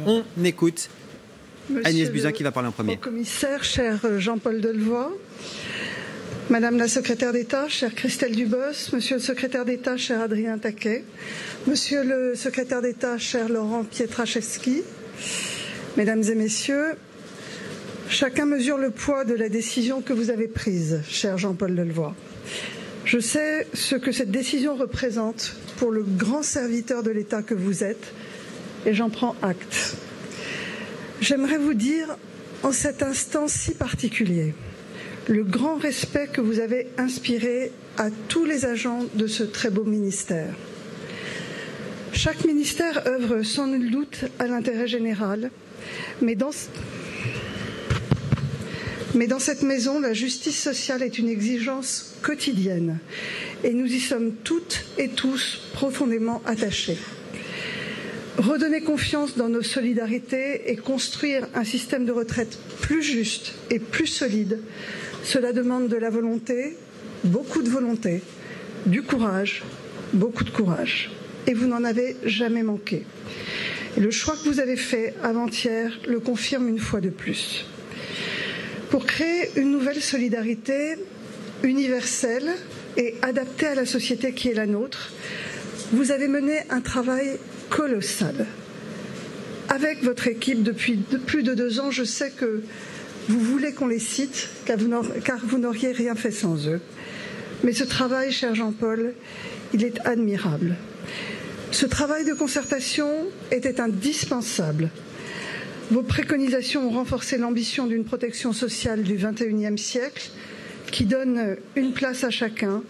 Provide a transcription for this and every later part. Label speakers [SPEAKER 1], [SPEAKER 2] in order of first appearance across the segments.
[SPEAKER 1] On écoute Agnès Buzyn qui va parler en premier.
[SPEAKER 2] Monsieur le commissaire, cher Jean-Paul Delevoye, Madame la secrétaire d'État, chère Christelle Dubos, Monsieur le secrétaire d'État, cher Adrien Taquet, Monsieur le secrétaire d'État, cher Laurent Pietraszewski, Mesdames et Messieurs, chacun mesure le poids de la décision que vous avez prise, cher Jean-Paul Delevoye. Je sais ce que cette décision représente pour le grand serviteur de l'État que vous êtes et j'en prends acte. J'aimerais vous dire, en cet instant si particulier, le grand respect que vous avez inspiré à tous les agents de ce très beau ministère. Chaque ministère œuvre sans nul doute à l'intérêt général, mais dans cette maison, la justice sociale est une exigence quotidienne et nous y sommes toutes et tous profondément attachés. Redonner confiance dans nos solidarités et construire un système de retraite plus juste et plus solide, cela demande de la volonté, beaucoup de volonté, du courage, beaucoup de courage. Et vous n'en avez jamais manqué. Et le choix que vous avez fait avant-hier le confirme une fois de plus. Pour créer une nouvelle solidarité universelle et adaptée à la société qui est la nôtre, vous avez mené un travail colossal. Avec votre équipe depuis plus de 2 ans, je sais que vous voulez qu'on les cite, car vous n'auriez rien fait sans eux. Mais ce travail, cher Jean-Paul, il est admirable. Ce travail de concertation était indispensable. Vos préconisations ont renforcé l'ambition d'une protection sociale du XXIe siècle qui donne une place à chacun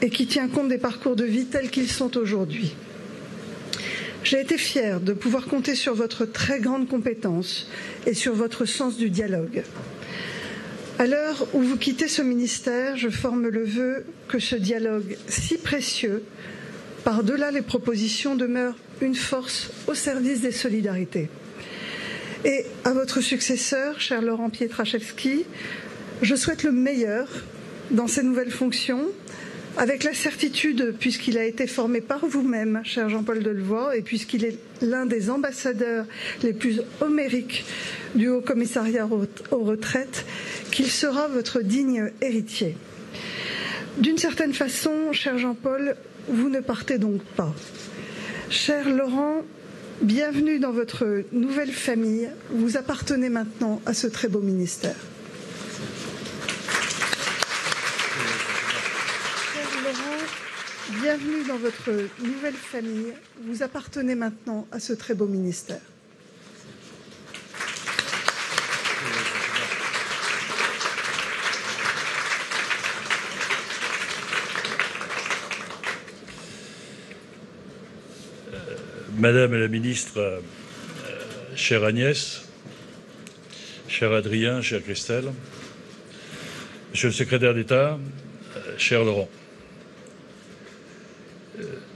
[SPEAKER 2] et qui tient compte des parcours de vie tels qu'ils sont aujourd'hui. J'ai été fière de pouvoir compter sur votre très grande compétence et sur votre sens du dialogue. À l'heure où vous quittez ce ministère, je forme le vœu que ce dialogue si précieux, par-delà les propositions, demeure une force au service des solidarités. Et à votre successeur, cher Laurent Pietraszewski, je souhaite le meilleur dans ces nouvelles fonctions, avec la certitude, puisqu'il a été formé par vous-même, cher Jean-Paul Delevoye, et puisqu'il est l'un des ambassadeurs les plus homériques du Haut Commissariat aux retraites, qu'il sera votre digne héritier. D'une certaine façon, cher Jean-Paul, vous ne partez donc pas. Cher Laurent, bienvenue dans votre nouvelle famille. Vous appartenez maintenant à ce très beau ministère. Cher Laurent, bienvenue dans votre nouvelle famille. Vous appartenez maintenant à ce très beau ministère.
[SPEAKER 3] Madame la ministre, chère Agnès, cher Adrien, chère Christelle, Monsieur le secrétaire d'État, cher Laurent,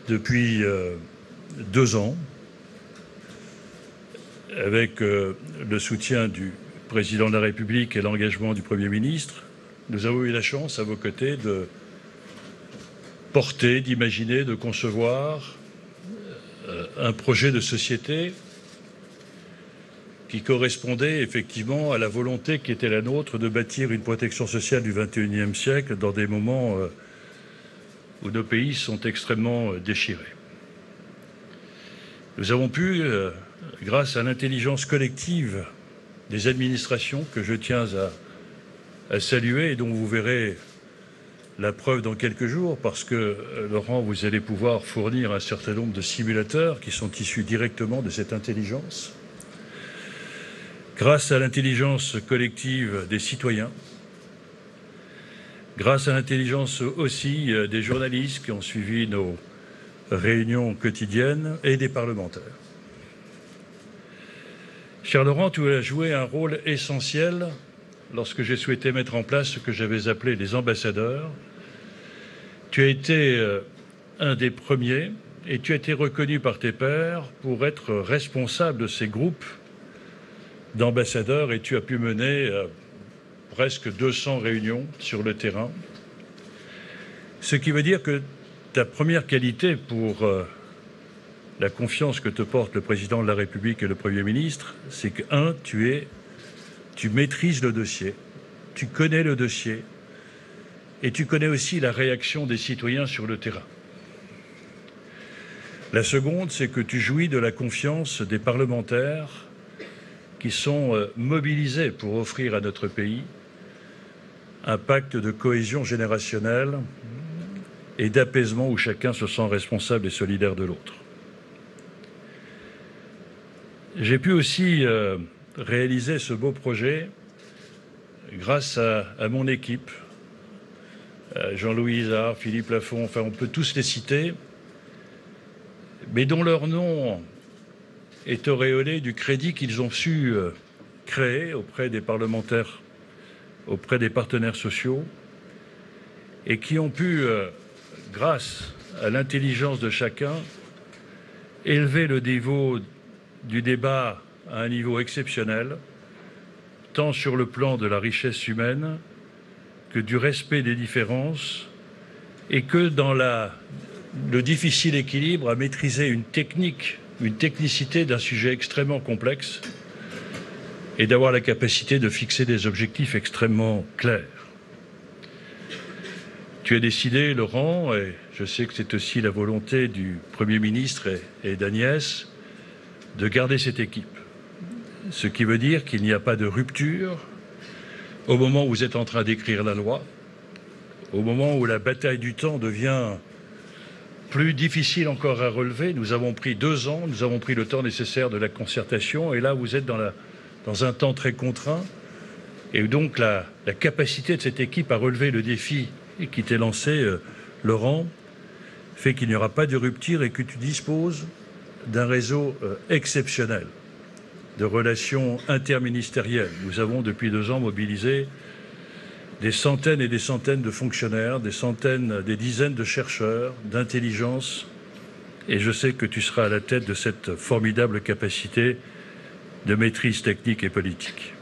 [SPEAKER 3] depuis 2 ans, avec le soutien du Président de la République et l'engagement du Premier ministre, nous avons eu la chance à vos côtés de porter, d'imaginer, de concevoir un projet de société qui correspondait effectivement à la volonté qui était la nôtre de bâtir une protection sociale du XXIe siècle dans des moments où nos pays sont extrêmement déchirés. Nous avons pu, grâce à l'intelligence collective des administrations que je tiens à saluer et dont vous verrez la preuve dans quelques jours, parce que, Laurent, vous allez pouvoir fournir un certain nombre de simulateurs qui sont issus directement de cette intelligence. Grâce à l'intelligence collective des citoyens, grâce à l'intelligence aussi des journalistes qui ont suivi nos réunions quotidiennes et des parlementaires. Cher Laurent, tu as joué un rôle essentiel lorsque j'ai souhaité mettre en place ce que j'avais appelé les ambassadeurs. Tu as été un des premiers et tu as été reconnu par tes pairs pour être responsable de ces groupes d'ambassadeurs et tu as pu mener presque 200 réunions sur le terrain. Ce qui veut dire que ta première qualité pour la confiance que te porte le président de la République et le Premier ministre, c'est que, tu maîtrises le dossier, tu connais le dossier et tu connais aussi la réaction des citoyens sur le terrain. La seconde, c'est que tu jouis de la confiance des parlementaires qui sont mobilisés pour offrir à notre pays un pacte de cohésion générationnelle et d'apaisement où chacun se sent responsable et solidaire de l'autre. J'ai pu aussi réaliser ce beau projet grâce à mon équipe, Jean-Louis Izard, Philippe Lafont, enfin on peut tous les citer, mais dont leur nom est auréolé du crédit qu'ils ont su créer auprès des parlementaires, auprès des partenaires sociaux, et qui ont pu, grâce à l'intelligence de chacun, élever le niveau du débat à un niveau exceptionnel, tant sur le plan de la richesse humaine que du respect des différences, et que dans le difficile équilibre à maîtriser une technicité d'un sujet extrêmement complexe et d'avoir la capacité de fixer des objectifs extrêmement clairs. Tu as décidé, Laurent, et je sais que c'est aussi la volonté du Premier ministre et d'Agnès, de garder cette équipe. Ce qui veut dire qu'il n'y a pas de rupture au moment où vous êtes en train d'écrire la loi, au moment où la bataille du temps devient plus difficile encore à relever. Nous avons pris 2 ans, nous avons pris le temps nécessaire de la concertation, et là vous êtes dans un temps très contraint, et donc la capacité de cette équipe à relever le défi qui t'est lancé, Laurent, fait qu'il n'y aura pas de rupture et que tu disposes d'un réseau exceptionnel de relations interministérielles. Nous avons depuis 2 ans mobilisé des centaines et des centaines de fonctionnaires, des dizaines de chercheurs, d'intelligence, et je sais que tu seras à la tête de cette formidable capacité de maîtrise technique et politique.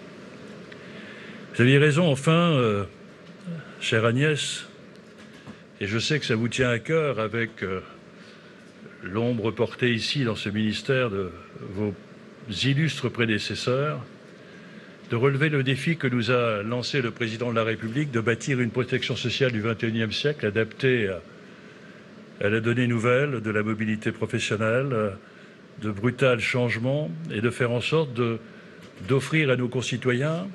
[SPEAKER 3] Vous aviez raison, enfin, chère Agnès, et je sais que ça vous tient à cœur avec l'ombre portée ici dans ce ministère de vos illustres prédécesseurs, de relever le défi que nous a lancé le président de la République de bâtir une protection sociale du XXIe siècle adaptée à la donnée nouvelle de la mobilité professionnelle, de brutals changements, et de faire en sorte d'offrir à nos concitoyens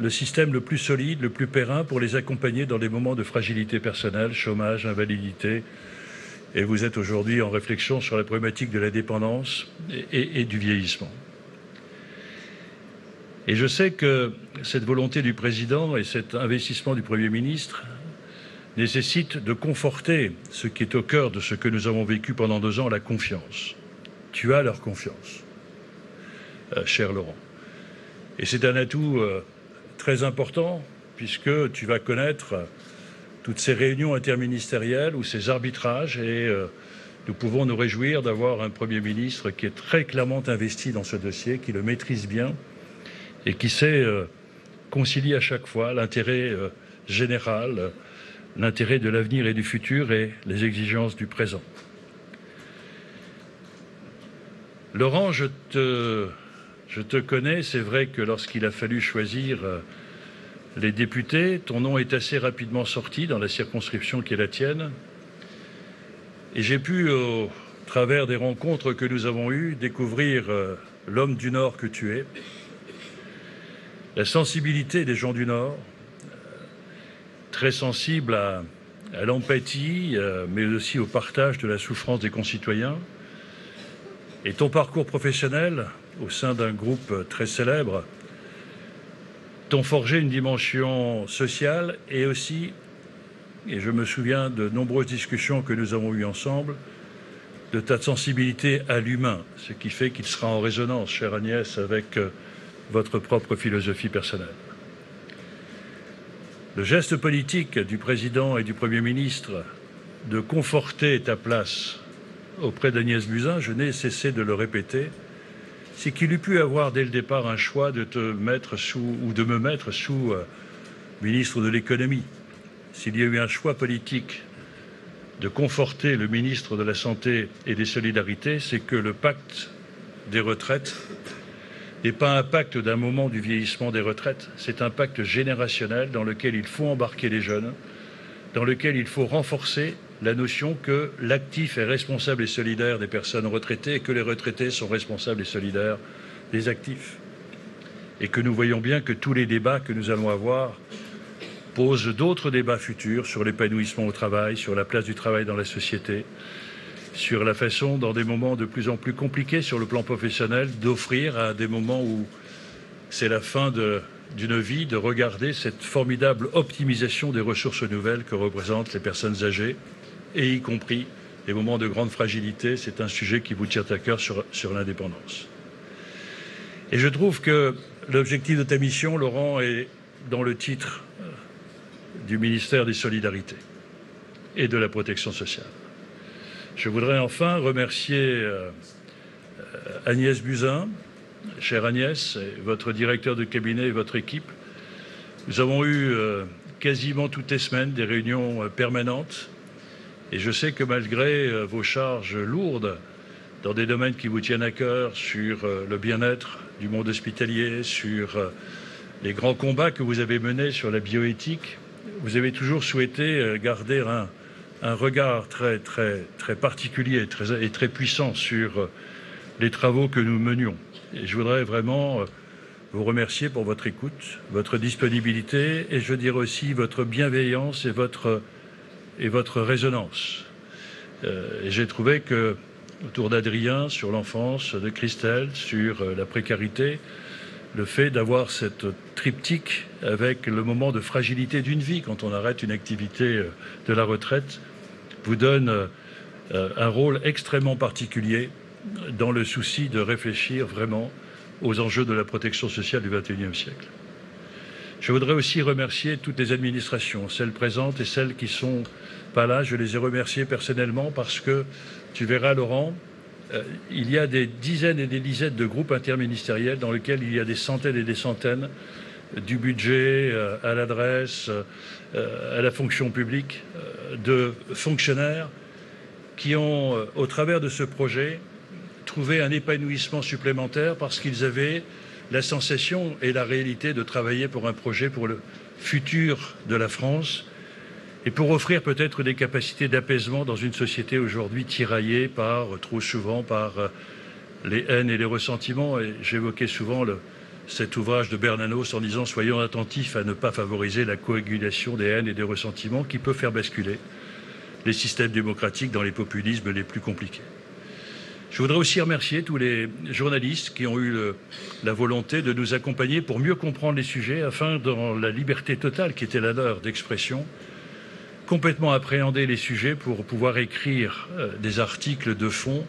[SPEAKER 3] le système le plus solide, le plus périn pour les accompagner dans des moments de fragilité personnelle, chômage, invalidité. Et vous êtes aujourd'hui en réflexion sur la problématique de la dépendance et du vieillissement. Et je sais que cette volonté du président et cet investissement du Premier ministre nécessitent de conforter ce qui est au cœur de ce que nous avons vécu pendant 2 ans, la confiance. Tu as leur confiance, cher Laurent. Et c'est un atout très important, puisque tu vas connaître toutes ces réunions interministérielles ou ces arbitrages, et nous pouvons nous réjouir d'avoir un Premier ministre qui est très clairement investi dans ce dossier, qui le maîtrise bien et qui sait concilier à chaque fois l'intérêt général, l'intérêt de l'avenir et du futur et les exigences du présent. Laurent, je te connais, c'est vrai que lorsqu'il a fallu choisir les députés, ton nom est assez rapidement sorti dans la circonscription qui est la tienne. Et j'ai pu, au travers des rencontres que nous avons eues, découvrir l'homme du Nord que tu es, la sensibilité des gens du Nord, très sensible à l'empathie, mais aussi au partage de la souffrance des concitoyens. Et ton parcours professionnel, au sein d'un groupe très célèbre, t'ont forgé une dimension sociale et aussi, et je me souviens de nombreuses discussions que nous avons eues ensemble, de ta sensibilité à l'humain, ce qui fait qu'il sera en résonance, chère Agnès, avec votre propre philosophie personnelle. Le geste politique du président et du Premier ministre de conforter ta place auprès d'Agnès Buzyn, je n'ai cessé de le répéter, c'est qu'il eût pu avoir dès le départ un choix de te mettre sous, ou de me mettre sous ministre de l'économie. S'il y a eu un choix politique de conforter le ministre de la Santé et des Solidarités, c'est que le pacte des retraites n'est pas un pacte d'un moment du vieillissement des retraites, c'est un pacte générationnel dans lequel il faut embarquer les jeunes, dans lequel il faut renforcer la notion que l'actif est responsable et solidaire des personnes retraitées et que les retraités sont responsables et solidaires des actifs. Et que nous voyons bien que tous les débats que nous allons avoir posent d'autres débats futurs sur l'épanouissement au travail, sur la place du travail dans la société, sur la façon, dans des moments de plus en plus compliqués sur le plan professionnel, d'offrir à des moments où c'est la fin d'une vie, de regarder cette formidable optimisation des ressources nouvelles que représentent les personnes âgées, et y compris les moments de grande fragilité. C'est un sujet qui vous tient à cœur sur l'indépendance. Et je trouve que l'objectif de ta mission, Laurent, est dans le titre du ministère des Solidarités et de la Protection sociale. Je voudrais enfin remercier Agnès Buzyn, chère Agnès, et votre directeur de cabinet et votre équipe. Nous avons eu quasiment toutes les semaines des réunions permanentes et je sais que malgré vos charges lourdes dans des domaines qui vous tiennent à cœur, sur le bien-être du monde hospitalier, sur les grands combats que vous avez menés sur la bioéthique, vous avez toujours souhaité garder un regard très particulier et très puissant sur les travaux que nous menions. Et je voudrais vraiment vous remercier pour votre écoute, votre disponibilité et je dirais aussi votre bienveillance et votre résonance. Et j'ai trouvé que, autour d'Adrien, sur l'enfance, de Christelle, sur la précarité, le fait d'avoir cette triptyque avec le moment de fragilité d'une vie quand on arrête une activité de la retraite vous donne un rôle extrêmement particulier dans le souci de réfléchir vraiment aux enjeux de la protection sociale du XXIe siècle. Je voudrais aussi remercier toutes les administrations, celles présentes et celles qui ne sont pas là. Je les ai remerciées personnellement parce que, tu verras Laurent, il y a des dizaines et des dizaines de groupes interministériels dans lesquels il y a des centaines et des centaines du budget à l'adresse, à la fonction publique, de fonctionnaires qui ont, au travers de ce projet, trouvé un épanouissement supplémentaire parce qu'ils avaient la sensation et la réalité de travailler pour un projet pour le futur de la France et pour offrir peut-être des capacités d'apaisement dans une société aujourd'hui tiraillée trop souvent par les haines et les ressentiments. Et j'évoquais souvent cet ouvrage de Bernanos en disant « Soyons attentifs à ne pas favoriser la coagulation des haines et des ressentiments qui peut faire basculer les systèmes démocratiques dans les populismes les plus compliqués ». Je voudrais aussi remercier tous les journalistes qui ont eu la volonté de nous accompagner pour mieux comprendre les sujets afin, dans la liberté totale qui était la leur d'expression, complètement appréhender les sujets pour pouvoir écrire des articles de fond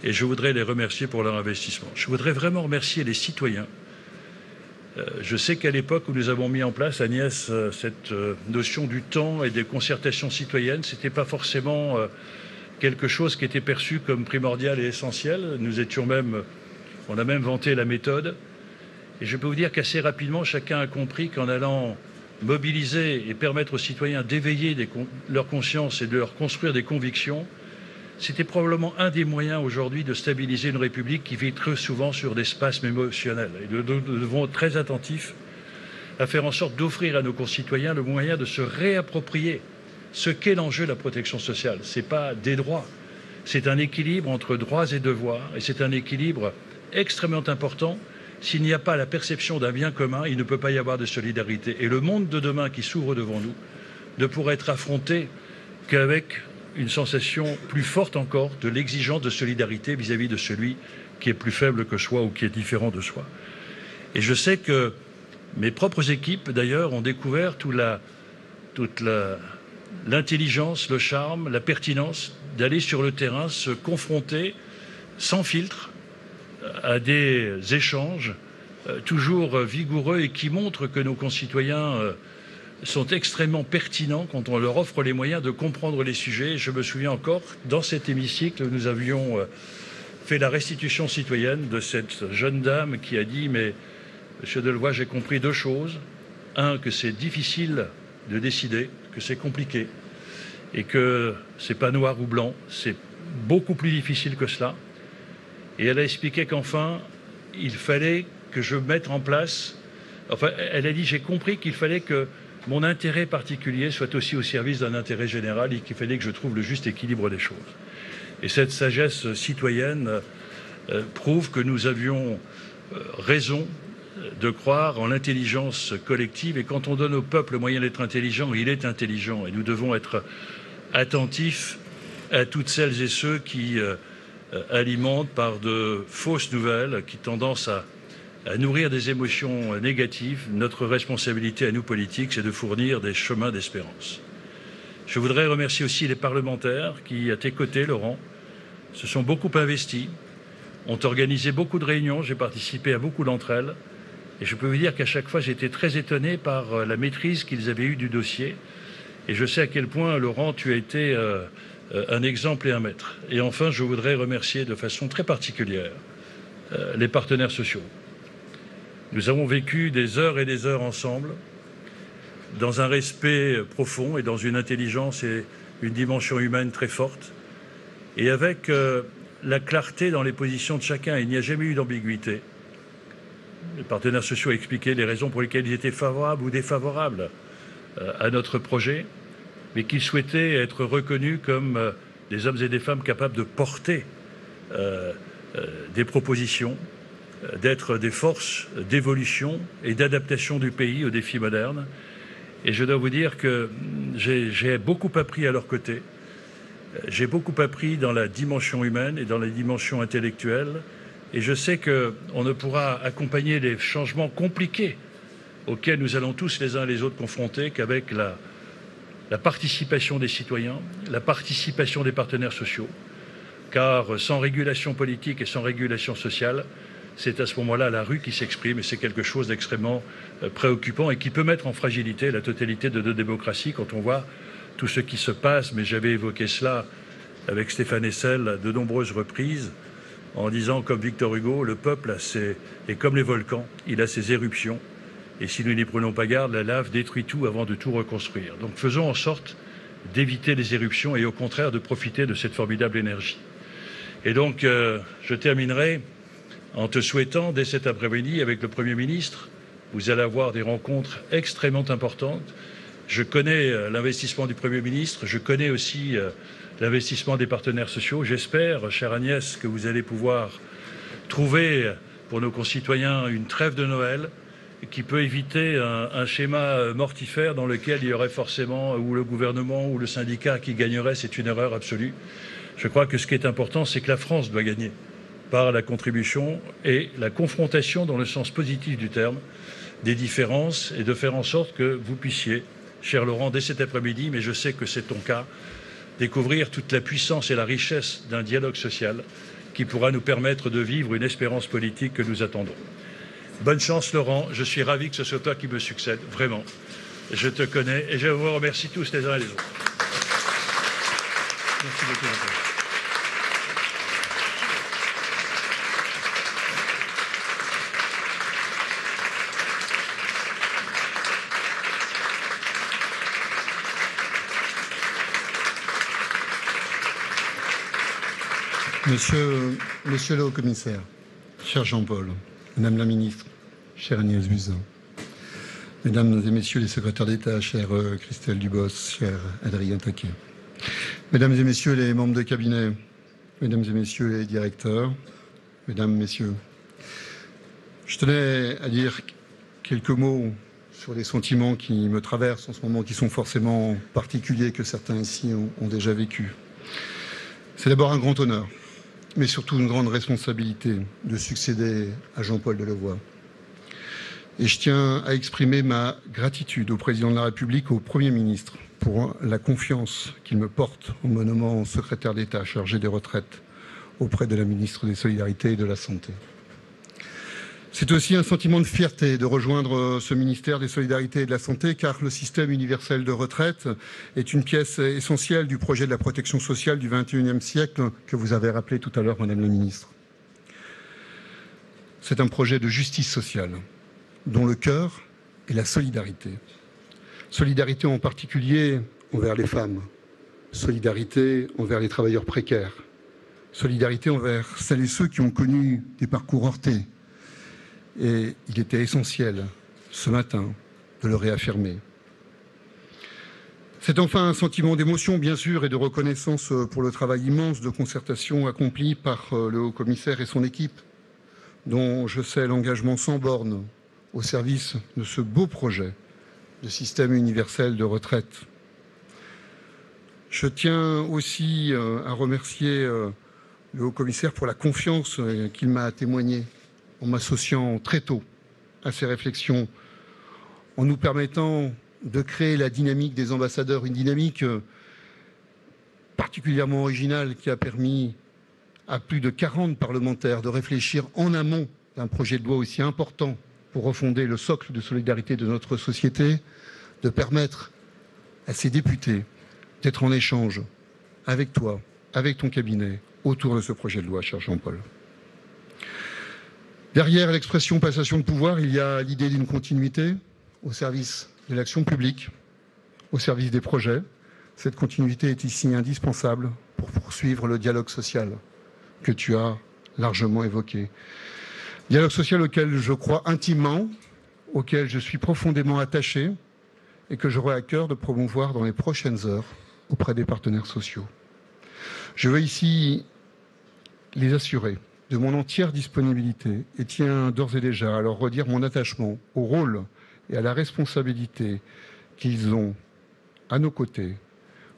[SPEAKER 3] et je voudrais les remercier pour leur investissement. Je voudrais vraiment remercier les citoyens. Je sais qu'à l'époque où nous avons mis en place, Agnès, cette notion du temps et des concertations citoyennes, ce n'était pas forcément quelque chose qui était perçu comme primordial et essentiel. On a même vanté la méthode. Et je peux vous dire qu'assez rapidement, chacun a compris qu'en allant mobiliser et permettre aux citoyens d'éveiller leur conscience et de leur construire des convictions, c'était probablement un des moyens aujourd'hui de stabiliser une République qui vit très souvent sur des spasmes émotionnels. Et nous devons être très attentifs à faire en sorte d'offrir à nos concitoyens le moyen de se réapproprier ce qu'est l'enjeu de la protection sociale. Ce n'est pas des droits, c'est un équilibre entre droits et devoirs, et c'est un équilibre extrêmement important. S'il n'y a pas la perception d'un bien commun, il ne peut pas y avoir de solidarité. Et le monde de demain qui s'ouvre devant nous ne pourra être affronté qu'avec une sensation plus forte encore de l'exigence de solidarité vis-à-vis de celui qui est plus faible que soi ou qui est différent de soi. Et je sais que mes propres équipes, d'ailleurs, ont découvert toute l'intelligence, le charme, la pertinence d'aller sur le terrain, se confronter sans filtre à des échanges toujours vigoureux et qui montrent que nos concitoyens sont extrêmement pertinents quand on leur offre les moyens de comprendre les sujets. Je me souviens encore, dans cet hémicycle, nous avions fait la restitution citoyenne de cette jeune dame qui a dit « Mais, Monsieur Delevoye, j'ai compris deux choses. Un, que c'est difficile de décider, que c'est compliqué. et que ce n'est pas noir ou blanc, c'est beaucoup plus difficile que cela. Et elle a expliqué qu'enfin, il fallait que je mette en place... Enfin, elle a dit, j'ai compris qu'il fallait que mon intérêt particulier soit aussi au service d'un intérêt général et qu'il fallait que je trouve le juste équilibre des choses. Et cette sagesse citoyenne prouve que nous avions raison de croire en l'intelligence collective. Et quand on donne au peuple le moyen d'être intelligent, il est intelligent. Et nous devons être attentifs à toutes celles et ceux qui alimentent par de fausses nouvelles, qui tendent à nourrir des émotions négatives. Notre responsabilité à nous politiques, c'est de fournir des chemins d'espérance. Je voudrais remercier aussi les parlementaires qui, à tes côtés, Laurent, se sont beaucoup investis, ont organisé beaucoup de réunions, j'ai participé à beaucoup d'entre elles, et je peux vous dire qu'à chaque fois, j'étais très étonné par la maîtrise qu'ils avaient eue du dossier, et je sais à quel point, Laurent, tu as été un exemple et un maître. Et enfin, je voudrais remercier de façon très particulière les partenaires sociaux. Nous avons vécu des heures et des heures ensemble, dans un respect profond et dans une intelligence et une dimension humaine très forte, et avec la clarté dans les positions de chacun. Il n'y a jamais eu d'ambiguïté. Les partenaires sociaux ont expliqué les raisons pour lesquelles ils étaient favorables ou défavorables à notre projet, mais qu'ils souhaitaient être reconnus comme des hommes et des femmes capables de porter des propositions, d'être des forces d'évolution et d'adaptation du pays aux défis modernes. Et je dois vous dire que j'ai beaucoup appris à leur côté. J'ai beaucoup appris dans la dimension humaine et dans la dimension intellectuelle. Et je sais qu'on ne pourra accompagner les changements compliqués auxquels nous allons tous les uns et les autres confronter qu'avec la participation des citoyens, la participation des partenaires sociaux. Car sans régulation politique et sans régulation sociale, c'est à ce moment-là la rue qui s'exprime, et c'est quelque chose d'extrêmement préoccupant et qui peut mettre en fragilité la totalité de nos démocraties quand on voit tout ce qui se passe. Mais j'avais évoqué cela avec Stéphane Hessel de nombreuses reprises, en disant, comme Victor Hugo, le peuple est comme les volcans, il a ses éruptions, et si nous n'y prenons pas garde, la lave détruit tout avant de tout reconstruire. Donc faisons en sorte d'éviter les éruptions et au contraire de profiter de cette formidable énergie. Et donc je terminerai en te souhaitant, dès cet après-midi, avec le Premier ministre, vous allez avoir des rencontres extrêmement importantes. Je connais l'investissement du Premier ministre, je connais aussi l'investissement des partenaires sociaux. J'espère, chère Agnès, que vous allez pouvoir trouver pour nos concitoyens une trêve de Noël qui peut éviter un schéma mortifère dans lequel il y aurait forcément ou le gouvernement ou le syndicat qui gagnerait. C'est une erreur absolue. Je crois que ce qui est important, c'est que la France doit gagner par la contribution et la confrontation dans le sens positif du terme des différences, et de faire en sorte que vous puissiez, cher Laurent, dès cet après-midi, mais je sais que c'est ton cas, découvrir toute la puissance et la richesse d'un dialogue social qui pourra nous permettre de vivre une espérance politique que nous attendons. Bonne chance, Laurent. Je suis ravi que ce soit toi qui me succède, vraiment. Je te connais et je vous remercie tous les uns et les autres. Merci beaucoup.
[SPEAKER 4] Monsieur le Haut-Commissaire, cher Jean-Paul, Madame la Ministre, chère Agnès Buzyn, Mesdames et Messieurs les secrétaires d'État, chère Christelle Dubos, cher Adrien Taquet, Mesdames et Messieurs les membres de cabinet, Mesdames et Messieurs les directeurs, Mesdames, Messieurs, je tenais à dire quelques mots sur les sentiments qui me traversent en ce moment, qui sont forcément particuliers, que certains ici ont déjà vécu. C'est d'abord un grand honneur, mais surtout une grande responsabilité de succéder à Jean-Paul Delevoye. Et je tiens à exprimer ma gratitude au Président de la République, au Premier ministre, pour la confiance qu'il me porte en me nommant secrétaire d'État chargé des retraites auprès de la ministre des Solidarités et de la Santé. C'est aussi un sentiment de fierté de rejoindre ce ministère des Solidarités et de la Santé, car le système universel de retraite est une pièce essentielle du projet de la protection sociale du XXIe siècle que vous avez rappelé tout à l'heure, Madame la Ministre. C'est un projet de justice sociale dont le cœur est la solidarité. Solidarité en particulier envers les femmes, solidarité envers les travailleurs précaires, solidarité envers celles et ceux qui ont connu des parcours heurtés. Et il était essentiel, ce matin, de le réaffirmer. C'est enfin un sentiment d'émotion, bien sûr, et de reconnaissance pour le travail immense de concertation accompli par le haut-commissaire et son équipe, dont je sais l'engagement sans borne au service de ce beau projet de système universel de retraite. Je tiens aussi à remercier le haut-commissaire pour la confiance qu'il m'a témoignée en m'associant très tôt à ces réflexions, en nous permettant de créer la dynamique des ambassadeurs, une dynamique particulièrement originale qui a permis à plus de 40 parlementaires de réfléchir en amont d'un projet de loi aussi important pour refonder le socle de solidarité de notre société, de permettre à ces députés d'être en échange avec toi, avec ton cabinet, autour de ce projet de loi, cher Jean-Paul. Derrière l'expression passation de pouvoir, il y a l'idée d'une continuité au service de l'action publique, au service des projets. Cette continuité est ici indispensable pour poursuivre le dialogue social que tu as largement évoqué. Dialogue social auquel je crois intimement, auquel je suis profondément attaché et que j'aurai à cœur de promouvoir dans les prochaines heures auprès des partenaires sociaux. Je veux ici les assurer de mon entière disponibilité et tiens d'ores et déjà à leur redire mon attachement au rôle et à la responsabilité qu'ils ont à nos côtés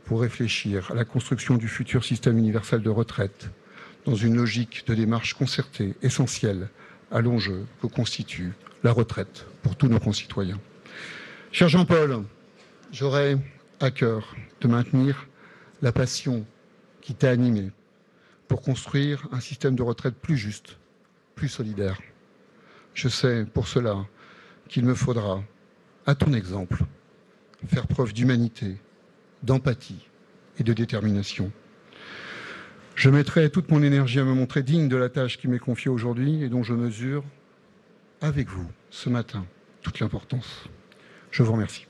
[SPEAKER 4] pour réfléchir à la construction du futur système universel de retraite dans une logique de démarche concertée, essentielle à l'enjeu que constitue la retraite pour tous nos concitoyens. Cher Jean-Paul, j'aurai à cœur de maintenir la passion qui t'a animé pour construire un système de retraite plus juste, plus solidaire. Je sais pour cela qu'il me faudra, à ton exemple, faire preuve d'humanité, d'empathie et de détermination. Je mettrai toute mon énergie à me montrer digne de la tâche qui m'est confiée aujourd'hui et dont je mesure, avec vous, ce matin, toute l'importance. Je vous remercie.